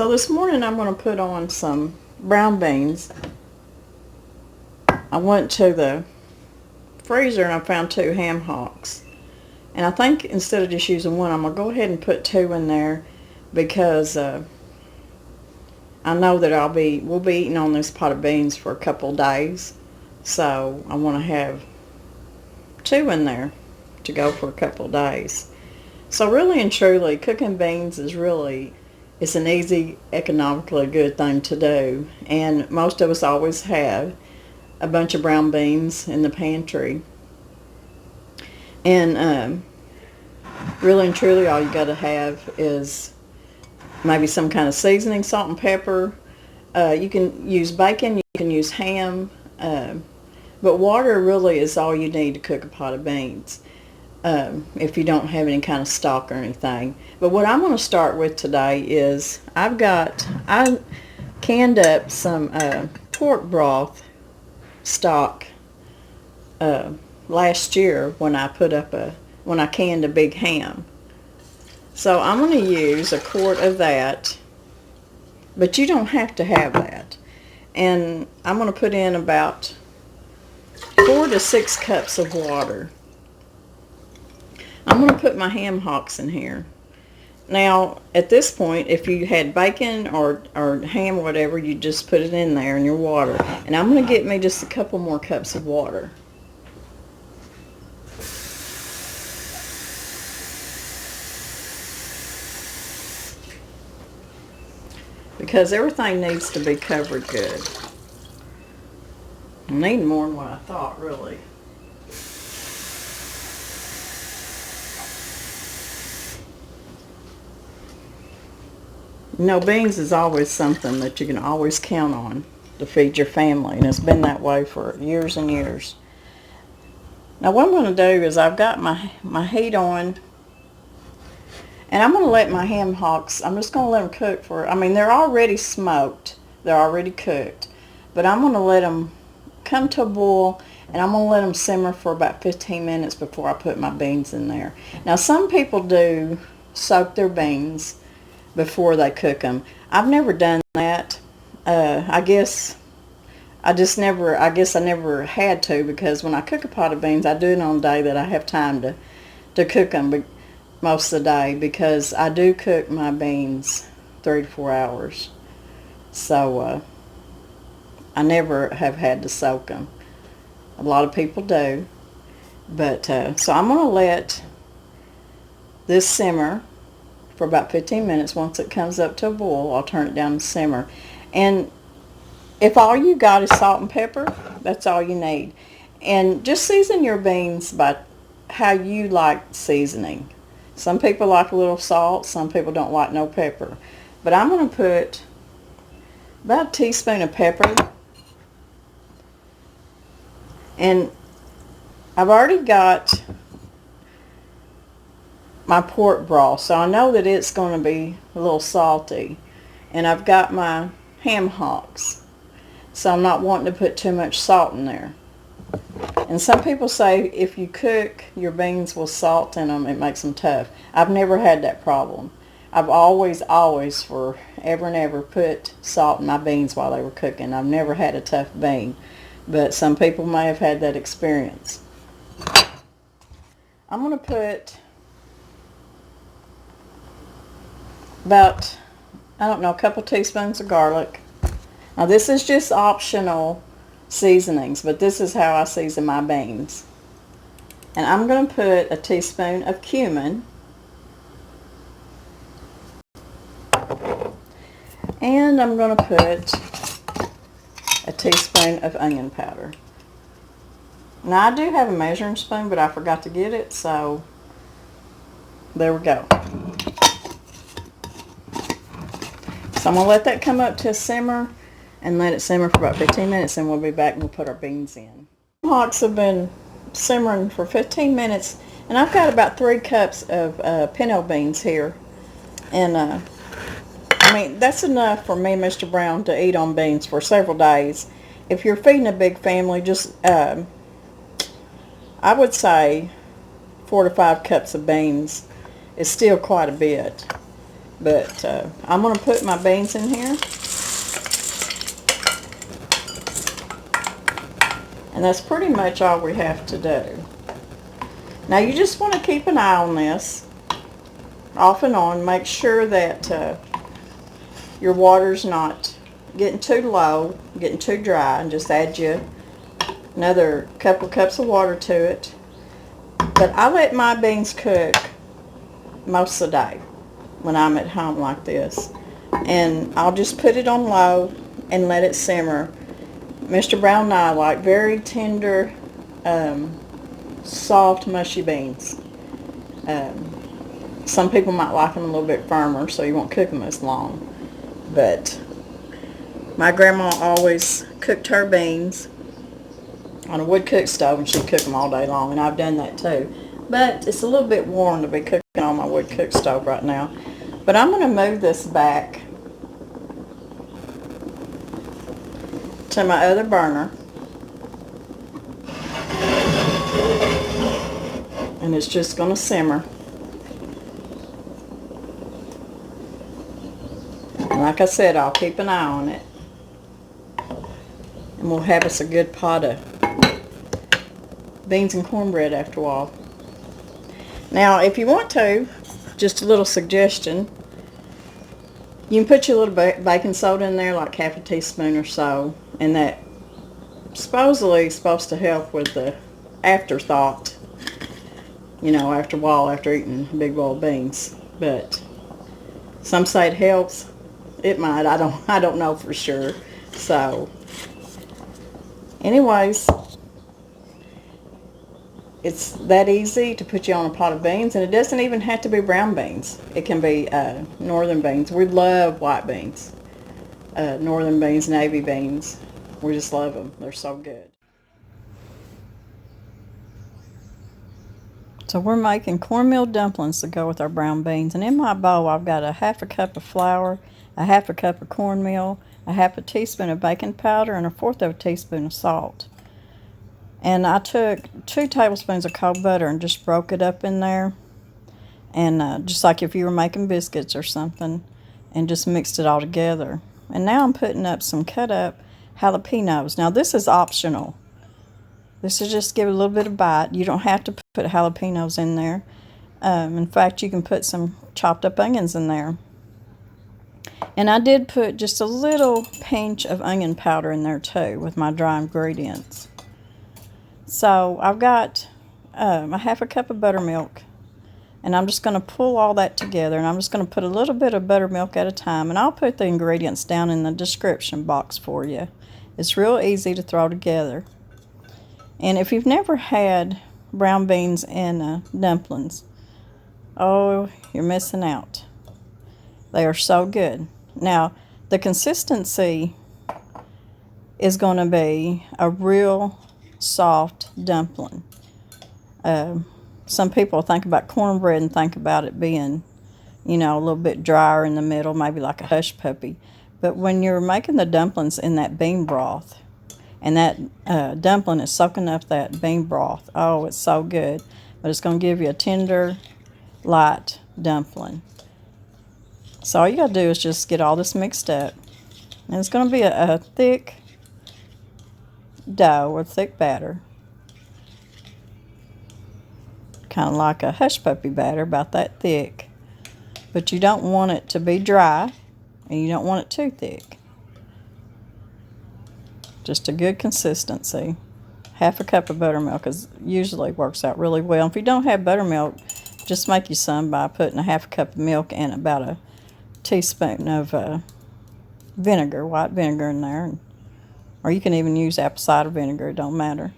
So this morning I'm going to put on some brown beans. I went to the freezer and I found 2 ham hocks. And I think instead of just using one, I'm going to go ahead and put 2 in there because I know that we'll be eating on this pot of beans for a couple of days. So I want to have 2 in there to go for a couple of days. So really and truly, cooking beans it's an easy, economically good thing to do. And most of us always have a bunch of brown beans in the pantry. And really and truly, all you got to have is maybe some kind of seasoning, salt and pepper. You can use bacon, you can use ham, but water really is all you need to cook a pot of beans. If you don't have any kind of stock or anything. But what I'm going to start with today is I canned up some pork broth stock last year when I canned a big ham. So I'm going to use a quart of that, but you don't have to have that. And I'm going to put in about 4 to 6 cups of water. I'm going to put my ham hocks in here. Now, at this point, if you had bacon or ham or whatever, you just put it in there in your water. And I'm going to get me just a couple more cups of water. Because everything needs to be covered good. I need more than what I thought, really. You know, beans is always something that you can always count on to feed your family, and it's been that way for years and years. Now what I'm going to do is I've got my heat on, and I'm going to let my ham hocks, I'm just going to let them cook they're already smoked, they're already cooked, but I'm going to let them come to a boil, and I'm going to let them simmer for about 15 minutes before I put my beans in there. Now some people do soak their beans before they cook them. I've never done that. I guess I never had to, because when I cook a pot of beans, I do it on a day that I have time to cook them most of the day, because I do cook my beans 3 to 4 hours. So I never have had to soak them. A lot of people do. But so I'm going to let this simmer for about 15 minutes. Once it comes up to a boil, I'll turn it down to simmer. And if all you got is salt and pepper, that's all you need. And just season your beans by how you like seasoning. Some people like a little salt, some people don't like no pepper. But I'm going to put about a teaspoon of pepper. And I've already got my pork broth, so I know that it's going to be a little salty. And I've got my ham hocks, so I'm not wanting to put too much salt in there. And some people say if you cook your beans with salt in them, it makes them tough. I've never had that problem. I've always forever and ever put salt in my beans while they were cooking. I've never had a tough bean, but some people may have had that experience. I'm going to put about, a couple teaspoons of garlic. Now this is just optional seasonings, but this is how I season my beans. And I'm going to put a teaspoon of cumin. And I'm going to put a teaspoon of onion powder. Now I do have a measuring spoon, but I forgot to get it, so there we go. So I'm going to let that come up to a simmer and let it simmer for about 15 minutes, and we'll be back and we'll put our beans in. Hocks have been simmering for 15 minutes, and I've got about 3 cups of pinto beans here. And that's enough for me and Mr. Brown to eat on beans for several days. If you're feeding a big family, just I would say 4 to 5 cups of beans is still quite a bit. But I'm going to put my beans in here. And that's pretty much all we have to do. Now you just want to keep an eye on this, off and on. Make sure that your water's not getting too low, getting too dry, and just add you another couple cups of water to it. But I let my beans cook most of the day when I'm at home like this. And I'll just put it on low and let it simmer. Mr. Brown and I like very tender, soft, mushy beans. Some people might like them a little bit firmer, so you won't cook them as long. But my grandma always cooked her beans on a wood cook stove, and she'd cook them all day long, and I've done that too. But it's a little bit warm to be cooking on my wood cook stove right now. But I'm going to move this back to my other burner. And it's just going to simmer. And like I said, I'll keep an eye on it. And we'll have us a good pot of beans and cornbread after a while. Now, if you want to, just a little suggestion, you can put your little baking soda in there, like half a teaspoon or so, and that supposedly is supposed to help with the afterthought, you know, after a while after eating a big bowl of beans. But some say it helps. It might. I don't know for sure. So, anyways, it's that easy to put you on a pot of beans, and it doesn't even have to be brown beans. It can be northern beans. We love white beans. Northern beans, navy beans. We just love them. They're so good. So we're making cornmeal dumplings to go with our brown beans. And in my bowl, I've got a half a cup of flour, a half a cup of cornmeal, a half a teaspoon of baking powder, and a fourth of a teaspoon of salt. And I took 2 tablespoons of cold butter and just broke it up in there. And just like if you were making biscuits or something, and just mixed it all together. And now I'm putting up some cut up jalapenos. Now this is optional. This is just give it a little bit of bite. You don't have to put jalapenos in there. In fact, you can put some chopped up onions in there. And I did put just a little pinch of onion powder in there too with my dry ingredients. So I've got a half a cup of buttermilk. And I'm just going to pull all that together. And I'm just going to put a little bit of buttermilk at a time. And I'll put the ingredients down in the description box for you. It's real easy to throw together. And if you've never had brown beans in dumplings, oh, you're missing out. They are so good. Now, the consistency is going to be a real soft dumpling. Some people think about cornbread and think about it being, you know, a little bit drier in the middle, maybe like a hush puppy. But when you're making the dumplings in that bean broth, and that dumpling is soaking up that bean broth. Oh, it's so good. But it's going to give you a tender, light dumpling. So all you got to do is just get all this mixed up. And it's going to be a thick dough or thick batter. Kind of like a hush puppy batter, about that thick. But you don't want it to be dry, and you don't want it too thick. Just a good consistency. Half a cup of buttermilk usually works out really well. If you don't have buttermilk, just make you some by putting a half a cup of milk and about a teaspoon of vinegar, white vinegar in there. Or you can even use apple cider vinegar, it don't matter.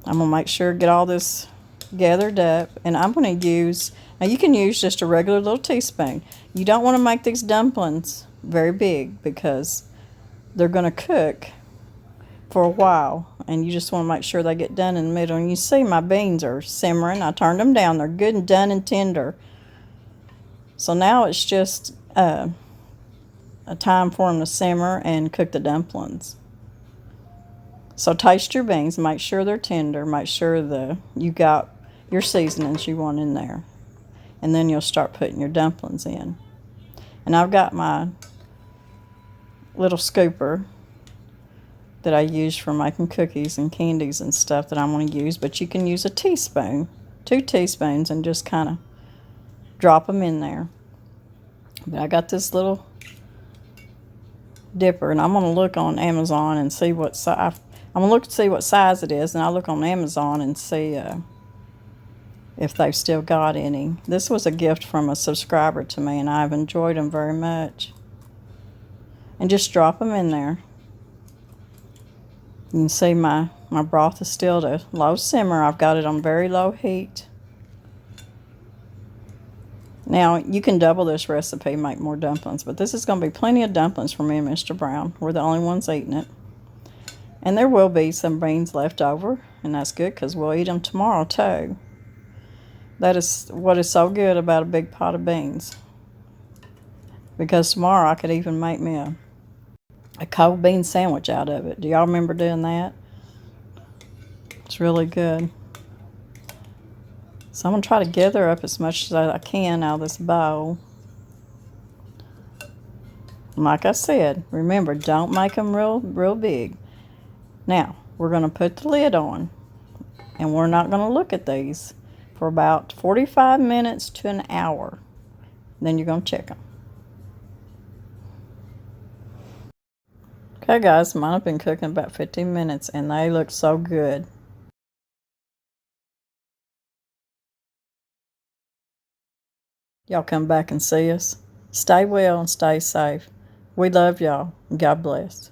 I'm going to make sure to get all this gathered up. And I'm going to use, now you can use just a regular little teaspoon. You don't want to make these dumplings very big because they're going to cook for a while, and you just want to make sure they get done in the middle. And you see my beans are simmering. I turned them down. They're good and done and tender. So now it's just a time for them to simmer and cook the dumplings. So taste your beans, make sure they're tender, make sure you got your seasonings you want in there. and then you'll start putting your dumplings in. And I've got my little scooper that I use for making cookies and candies and stuff that I'm going to use, but you can use a teaspoon, 2 teaspoons, and just kind of drop them in there. But I got this little dipper, and I'm going to look on Amazon and see what size. I'm going to look to see what size it is, and I'll look on Amazon and see if they've still got any. This was a gift from a subscriber to me, and I've enjoyed them very much. And just drop them in there. You can see my broth is still at a low simmer. I've got it on very low heat. Now, you can double this recipe, make more dumplings, but this is going to be plenty of dumplings for me and Mr. Brown. We're the only ones eating it. And there will be some beans left over, and that's good because we'll eat them tomorrow too. That is what is so good about a big pot of beans. Because tomorrow I could even make me a cold bean sandwich out of it. Do y'all remember doing that? It's really good. So I'm going to try to gather up as much as I can out of this bowl. Like I said, remember, don't make them real big. Now, we're going to put the lid on, and we're not going to look at these for about 45 minutes to an hour. Then you're going to check them. Okay, guys, mine have been cooking about 15 minutes, and they look so good. Y'all come back and see us. Stay well and stay safe. We love y'all. God bless.